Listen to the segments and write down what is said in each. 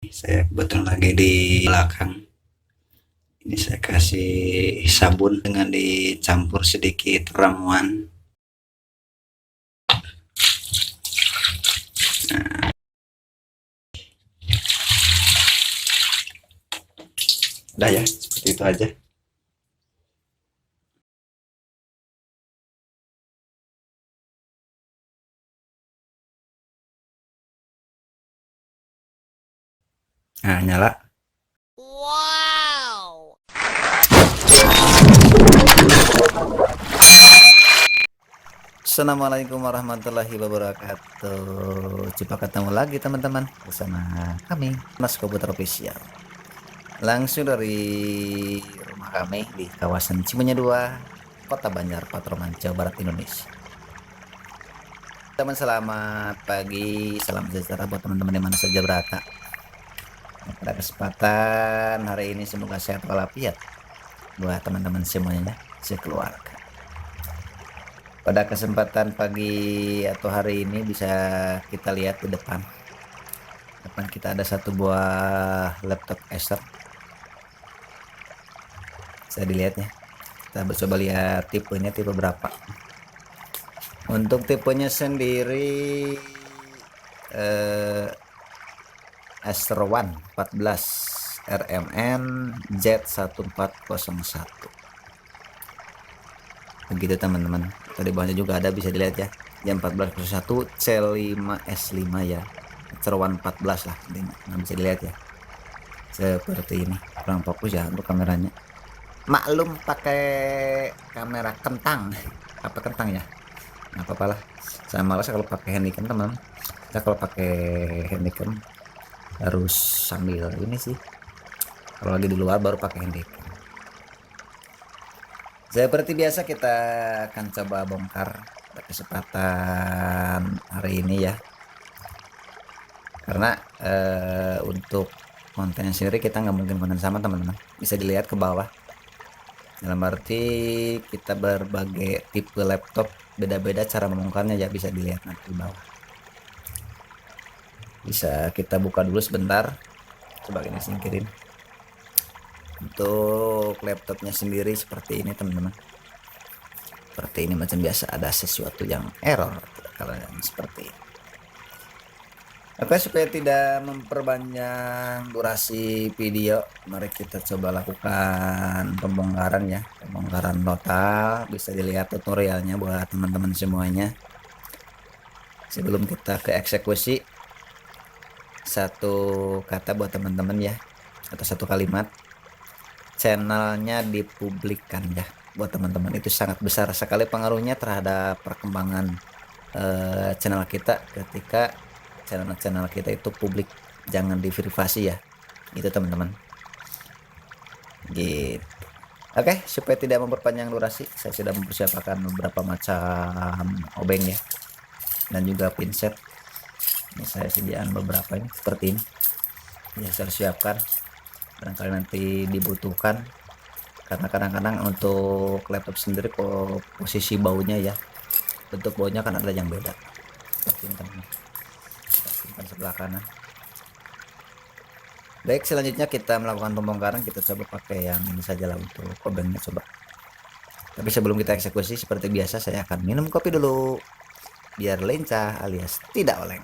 Saya kebetulan lagi di belakang. Ini saya kasih sabun dengan dicampur sedikit ramuan. Udah ya, seperti itu aja. Nah, nyala. Wow. Assalamualaikum warahmatullahi wabarakatuh. Jumpa ketemu lagi teman-teman bersama kami Mas Komputer Official. Langsung dari rumah kami di kawasan Cimahi 2, Kota Banjar, Patroman, Jawa Barat, Indonesia. Teman, selamat pagi, salam sejahtera buat teman-teman di mana saja berada. Pada kesempatan hari ini semoga sehat walafiat buat teman-teman semuanya, sekeluarga. Pada kesempatan pagi atau hari ini bisa kita lihat di depan kita ada satu buah laptop Acer. Bisa dilihat ya. Kita coba lihat tipenya, tipe berapa. Untuk tipenya sendiri Acer One 14 RMN Z1401. Begitu teman-teman. Tadi bawahnya juga ada, bisa dilihat ya. Jam 14.01 C5S5 ya. Acer One 14 lah. Nah, bisa dilihat ya. Seperti ini. Kurang fokus ya untuk kameranya. Maklum pakai kamera kentang. Apa kentang ya? Nggak apa-apa lah. Saya malas kalau pakai handycam teman. Kita kalau pakai handycam harus sambil ini sih. Kalau lagi di luar baru pakai handycam. Seperti biasa kita akan coba bongkar pada kesempatan hari ini ya. Karena untuk kontennya sendiri kita nggak mungkin konten sama teman-teman. Bisa dilihat ke bawah. Dalam arti kita berbagai tipe laptop, beda-beda cara membongkarnya ya, bisa dilihat nanti di bawah. Bisa kita buka dulu sebentar. Coba ini singkirin. Untuk laptopnya sendiri seperti ini teman-teman. Seperti ini, macam biasa ada sesuatu yang error kalau yang seperti ini. Oke, supaya tidak memperpanjang durasi video, mari kita coba lakukan pembongkaran ya. Pembongkaran total, bisa dilihat tutorialnya buat teman-teman semuanya. Sebelum kita ke eksekusi, satu kata buat teman-teman ya, atau satu kalimat. Channelnya dipublikkan ya, buat teman-teman itu sangat besar sekali pengaruhnya terhadap perkembangan channel kita ketika channel kita itu publik, jangan diverifikasi ya, itu teman-teman gitu. Oke, supaya tidak memperpanjang durasi, saya sudah mempersiapkan beberapa macam obeng ya, dan juga pinset. Ini saya sediakan beberapa ini seperti ini ya, saya siapkan barangkali nanti dibutuhkan, karena kadang-kadang untuk laptop sendiri posisi baunya ya, bentuk baunya kan ada yang beda. Seperti ini teman-teman, kita simpan sebelah kanan. Baik, selanjutnya kita melakukan pembongkaran. Kita coba pakai yang ini saja lah untuk obengnya, coba. Tapi sebelum kita eksekusi, seperti biasa saya akan minum kopi dulu biar lincah alias tidak oleng.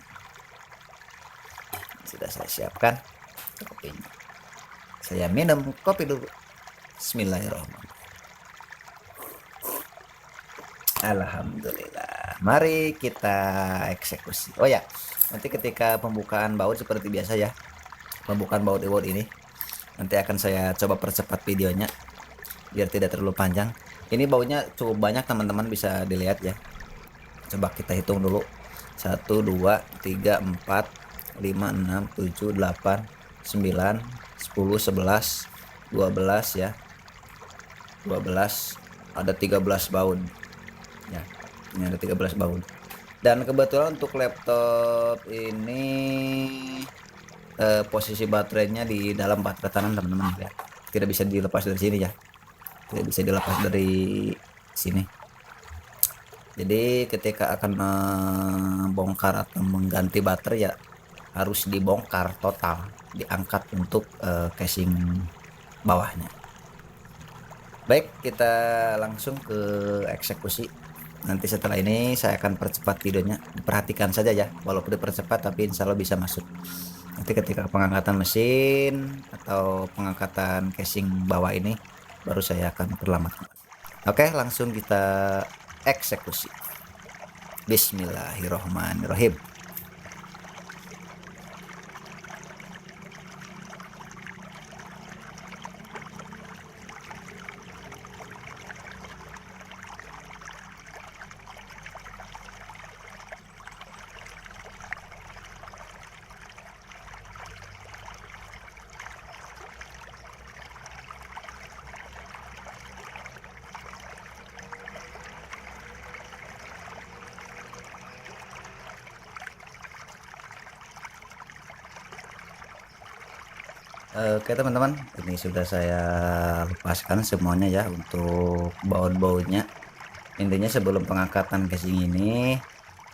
Sudah saya siapkan kopinya. Saya minum kopi dulu. Bismillahirrahmanirrahim. Alhamdulillah. Mari kita eksekusi. Oh ya, nanti ketika pembukaan baut seperti biasa ya. Pembukaan baut ini nanti akan saya coba percepat videonya biar tidak terlalu panjang. Ini bautnya cukup banyak teman-teman, bisa dilihat ya. Coba kita hitung dulu. 1 2 3 4 5 6 7 8 9 10 11 12 ya. 12, ada 13 baut ya. Ini ada 13 baut. Dan kebetulan untuk laptop ini posisi baterainya di dalam baterai tanam teman-teman ya. Tidak bisa dilepas dari sini ya. Tidak bisa dilepas dari sini. Jadi ketika akan membongkar atau mengganti baterai ya, harus dibongkar total, diangkat untuk casing bawahnya. Baik, kita langsung ke eksekusi. Nanti setelah ini saya akan percepat videonya. Perhatikan saja ya, walaupun dipercepat tapi insya Allah bisa masuk. Nanti ketika pengangkatan mesin atau pengangkatan casing bawah ini baru saya akan perlambat. Oke, langsung kita eksekusi. Bismillahirrohmanirrohim. Oke teman-teman, ini sudah saya lepaskan semuanya ya untuk baut-bautnya. Intinya sebelum pengangkatan casing ini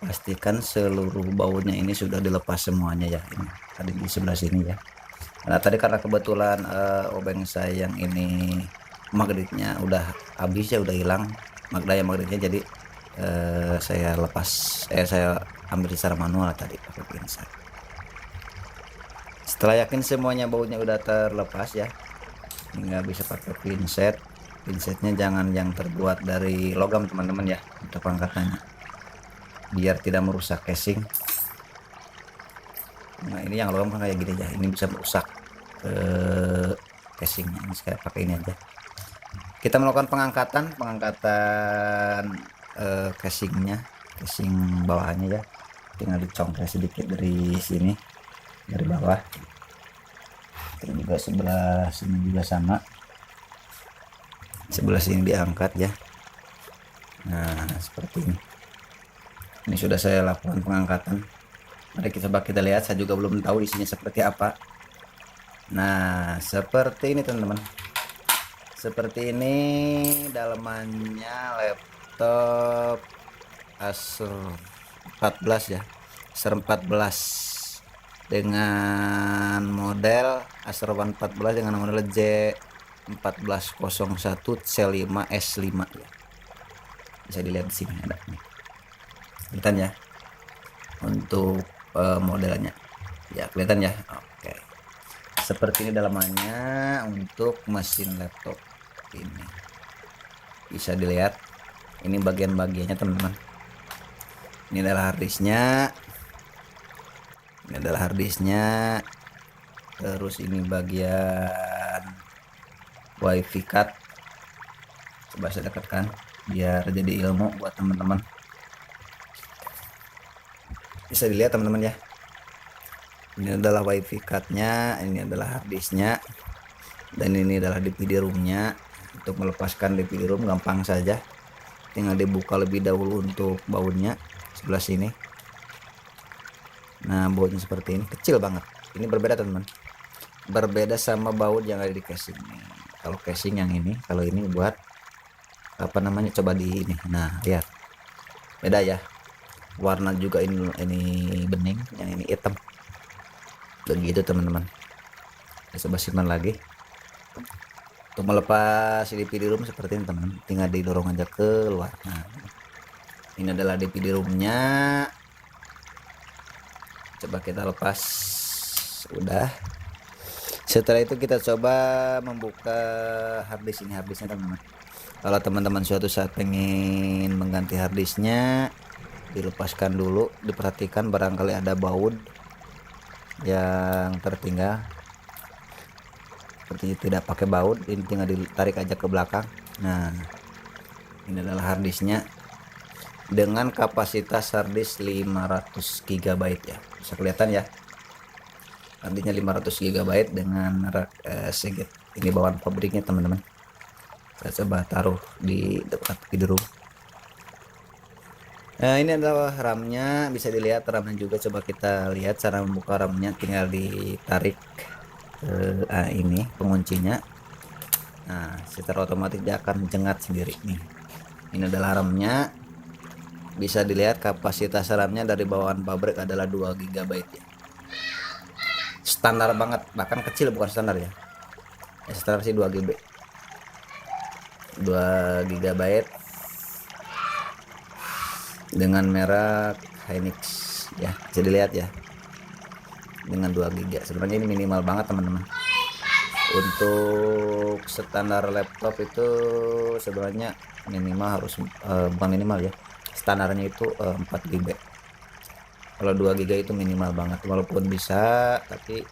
pastikan seluruh bautnya ini sudah dilepas semuanya ya. Ini tadi di sebelah sini ya. Nah tadi karena kebetulan obeng saya yang ini magnetnya udah habis ya, udah hilang magnetnya, jadi saya saya ambil secara manual tadi pakai pinset. Setelah yakin semuanya bautnya udah terlepas ya, nggak bisa pakai pinsetnya jangan yang terbuat dari logam teman-teman ya untuk pengangkatannya, biar tidak merusak casing. Nah ini yang logam kan kayak gini ya, ini bisa merusak casingnya. Ini saya pakai ini aja. Kita melakukan pengangkatan casingnya, casing bawahnya ya, tinggal dicongkel sedikit dari sini, dari bawah. Terus juga sebelah sini juga sama, sebelah sini diangkat ya. Nah seperti ini sudah saya lakukan pengangkatan. Mari kita lihat, saya juga belum tahu isinya seperti apa. Nah seperti ini teman-teman, seperti ini dalamannya laptop Acer 14 ya, Acer 14 dengan model Acer 14 dengan model J1401 C5S5 ya. Bisa dilihat di sini ada nih. Kelihatan ya untuk modelnya ya, kelihatan ya. Oke, seperti ini dalamannya untuk mesin laptop ini. Bisa dilihat ini bagian-bagiannya teman-teman. Ini adalah harddisknya. Ini adalah harddisknya. Terus ini bagian wifi card. Coba saya dekatkan biar jadi ilmu buat teman-teman. Bisa dilihat teman-teman ya. Ini adalah wifi cardnya, ini adalah harddisknya, dan ini adalah DVD roomnya. Untuk melepaskan DVD room gampang saja, tinggal dibuka lebih dahulu untuk bautnya sebelah sini. Nah bautnya seperti ini, kecil banget. Ini berbeda teman-teman, berbeda sama baut yang ada di casing. Kalau casing yang ini, kalau ini buat apa namanya, coba di ini. Nah lihat, beda ya. Warna juga ini bening, yang ini hitam. Begitu teman-teman. Coba simpan lagi. Untuk melepas DVD room seperti ini teman-teman, tinggal didorong aja keluar. Nah ini adalah DVD roomnya. Coba kita lepas. Udah. Setelah itu kita coba membuka harddisk ini, harddisknya teman-teman. Kalau teman-teman suatu saat pengen mengganti harddisknya, dilepaskan dulu, diperhatikan barangkali ada baut yang tertinggal. Seperti tidak pakai baut, ini tinggal ditarik aja ke belakang. Nah ini adalah harddisknya dengan kapasitas harddisk 500 GB ya. Bisa kelihatan ya, artinya 500 GB dengan segit. Ini bawaan pabriknya teman-teman. Saya coba taruh di dekat video room. Nah ini adalah RAM-nya, bisa dilihat RAM-nya juga. Coba kita lihat cara membuka RAM-nya, tinggal ditarik ini penguncinya. Nah secara otomatis dia akan jengat sendiri nih. Ini adalah RAM-nya. Bisa dilihat kapasitas RAM-nya dari bawaan pabrik adalah 2 GB ya. standar banget, bahkan kecil, bukan standar ya, standar sih 2 GB 2 GB dengan merek Hynix ya, bisa dilihat ya, dengan 2 GB. Sebenarnya ini minimal banget teman-teman. Untuk standar laptop itu sebenarnya minimal harus bukan minimal ya, standarnya itu 4 GB. Kalau 2 GB itu minimal banget, walaupun bisa, tapi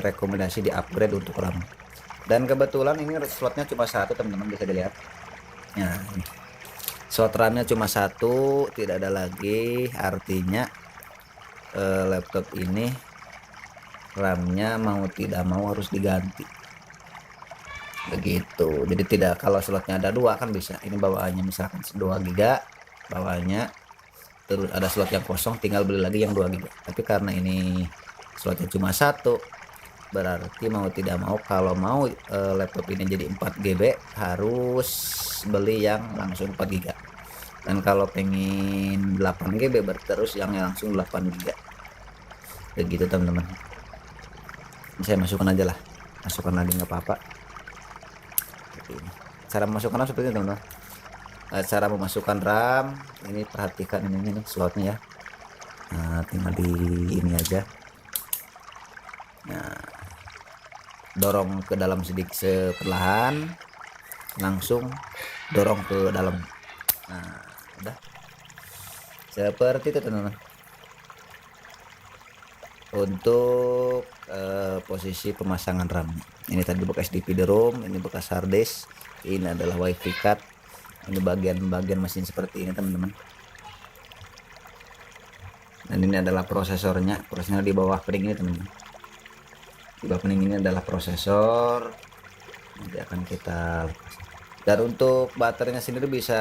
rekomendasi di upgrade untuk RAM. Dan kebetulan ini slotnya cuma satu teman-teman, bisa dilihat. Nah, ini slot RAM-nya cuma satu, tidak ada lagi, artinya laptop ini RAM-nya mau tidak mau harus diganti. Begitu. Jadi tidak, kalau slotnya ada 2 kan bisa. Ini bawaannya misalkan 2 GB bawaannya, terus ada slot yang kosong, tinggal beli lagi yang 2 GB. Tapi karena ini slotnya cuma satu, berarti mau tidak mau, kalau mau laptop ini jadi 4 GB harus beli yang langsung 4 GB. Dan kalau pengen 8 GB terus yang langsung 8 GB. Begitu teman-teman. Saya masukkan aja lah, masukkan lagi nggak apa-apa. Cara memasukkan RAM seperti ini teman-teman. Cara memasukkan RAM ini, perhatikan ini nih slotnya ya. Nah, tinggal di ini aja. Nah, dorong ke dalam sedikit perlahan, langsung dorong ke dalam. Nah, udah seperti itu teman-teman. Untuk posisi pemasangan RAM, ini tadi bekas DVD-ROM, ini bekas harddisk, ini adalah WiFi card, ini bagian-bagian mesin seperti ini teman-teman. Dan ini adalah prosesornya di bawah piring ini teman-teman. Di bawah piring ini adalah prosesor, nanti akan kita lepas. Dan untuk baterainya sendiri bisa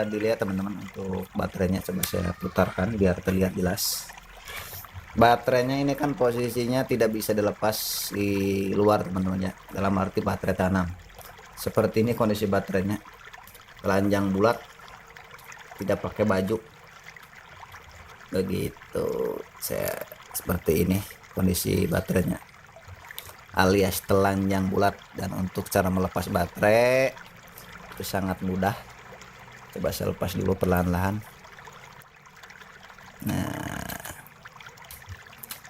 dilihat teman-teman. Untuk baterainya coba saya putarkan biar terlihat jelas. Baterainya ini kan posisinya tidak bisa dilepas di luar teman-teman ya, dalam arti baterai tanam. Seperti ini kondisi baterainya, telanjang bulat, tidak pakai baju. Begitu, saya seperti ini kondisi baterainya, alias telanjang bulat. Dan untuk cara melepas baterai itu sangat mudah. Coba saya lepas dulu perlahan-lahan. Nah,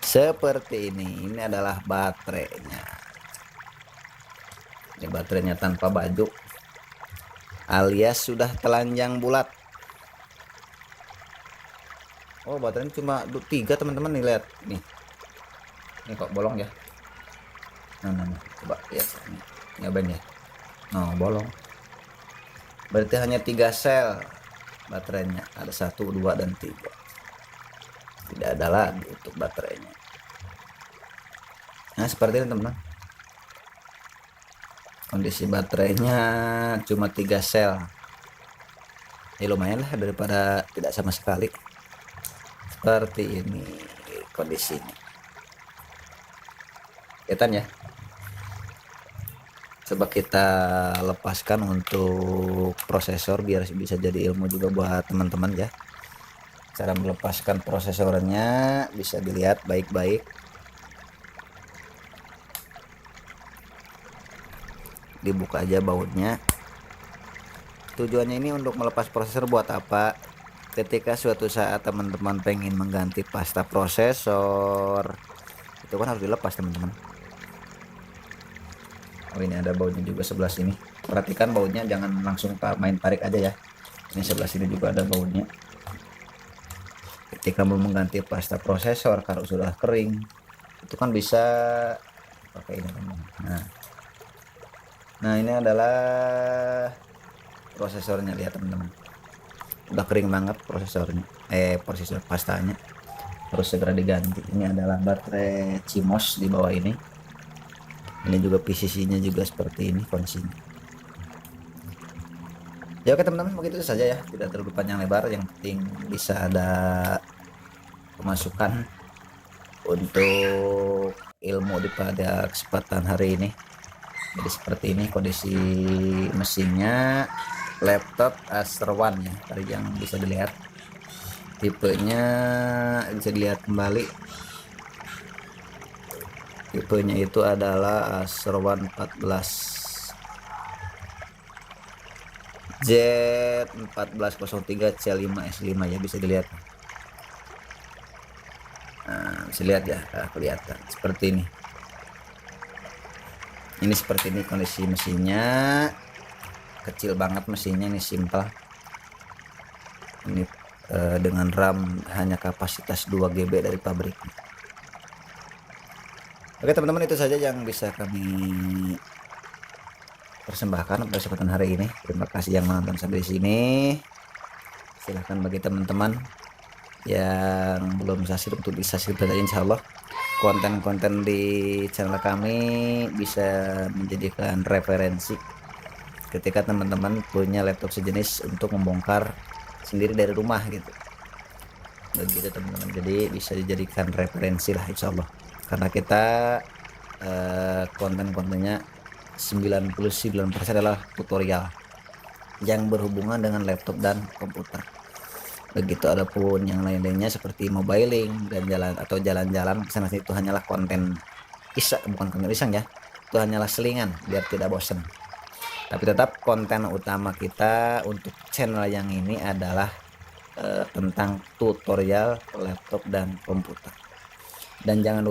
seperti ini adalah baterainya. Ini baterainya tanpa baju, alias sudah telanjang bulat. Oh, baterainya cuma 3 teman-teman nih, lihat nih. Ini kok bolong ya. Nah, coba lihat ini. Nyobain ya. Nah, bolong. Berarti hanya 3 sel baterainya, ada 1, 2, dan 3. Tidak ada lagi untuk baterainya. Nah, seperti ini teman-teman. Kondisi baterainya cuma 3 sel. Ya lumayan lah daripada tidak sama sekali. Seperti ini kondisinya. Kelihatan ya. Coba kita lepaskan untuk prosesor biar bisa jadi ilmu juga buat teman-teman ya. Cara melepaskan prosesornya bisa dilihat baik-baik. Dibuka aja bautnya. Tujuannya ini untuk melepas prosesor buat apa? Ketika suatu saat teman-teman pengen mengganti pasta prosesor, itu kan harus dilepas teman-teman. Oh, ini ada bautnya juga sebelah sini. Perhatikan bautnya, jangan langsung main tarik aja ya. Ini sebelah sini juga ada bautnya. Ketika mau mengganti pasta prosesor kalau sudah kering, itu kan bisa pakai ini teman-teman. Nah, ini adalah prosesornya, lihat teman-teman. Udah kering banget prosesornya, prosesor pastanya, harus segera diganti. Ini adalah baterai CMOS di bawah ini. Ini juga PCC-nya juga seperti ini kondisinya. Ya oke teman-teman, begitu saja ya, tidak terlalu panjang lebar. Yang penting bisa ada pemasukan untuk ilmu di pada kesempatan hari ini. Jadi seperti ini kondisi mesinnya, laptop Acer One ya, tadi yang bisa dilihat. Tipenya bisa dilihat kembali, Tipenya itu adalah Asrowan 14 Z1403 C5S5 ya, bisa dilihat. Nah, bisa lihat ya, kelihatan seperti ini. Ini seperti ini kondisi mesinnya, kecil banget mesinnya, ini simple. Ini dengan RAM hanya kapasitas 2 GB dari pabrik. Oke teman-teman, itu saja yang bisa kami persembahkan pada kesempatan hari ini. Terima kasih yang menonton sampai di sini. Silahkan bagi teman-teman yang belum subscribe untuk di-subscribe saja, insya Allah konten-konten di channel kami bisa menjadikan referensi ketika teman-teman punya laptop sejenis untuk membongkar sendiri dari rumah gitu. Begitu teman-teman, jadi bisa dijadikan referensi lah insya Allah, karena kita konten-kontennya 99% adalah tutorial yang berhubungan dengan laptop dan komputer. Begitu adapun yang lain-lainnya seperti mobiling dan jalan-jalan kesana sini, itu hanyalah konten bukan konten iseng ya, itu hanyalah selingan biar tidak bosan. Tapi tetap konten utama kita untuk channel yang ini adalah tentang tutorial laptop dan komputer. Dan jangan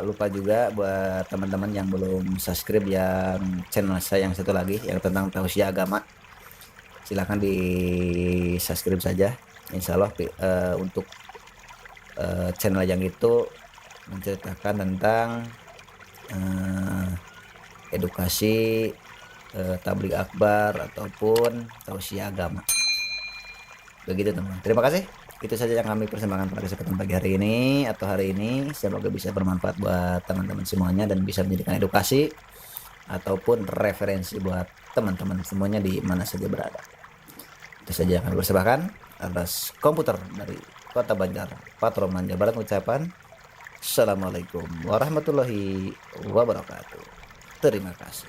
lupa juga buat teman-teman yang belum subscribe yang channel saya yang satu lagi yang tentang tausiah agama, silahkan di subscribe saja. Insya Allah untuk channel yang itu menceritakan tentang edukasi tabligh akbar ataupun tausiah agama. Begitu teman-teman, terima kasih. Itu saja yang kami persembahkan pada kesempatan pagi hari ini atau hari ini. Semoga bisa bermanfaat buat teman-teman semuanya dan bisa menjadikan edukasi ataupun referensi buat teman-teman semuanya di mana saja berada. Itu saja yang kami persembahkan atas komputer dari Kota Banjar, Patroman, Jawa Barat, ucapan Assalamualaikum warahmatullahi wabarakatuh. Terima kasih.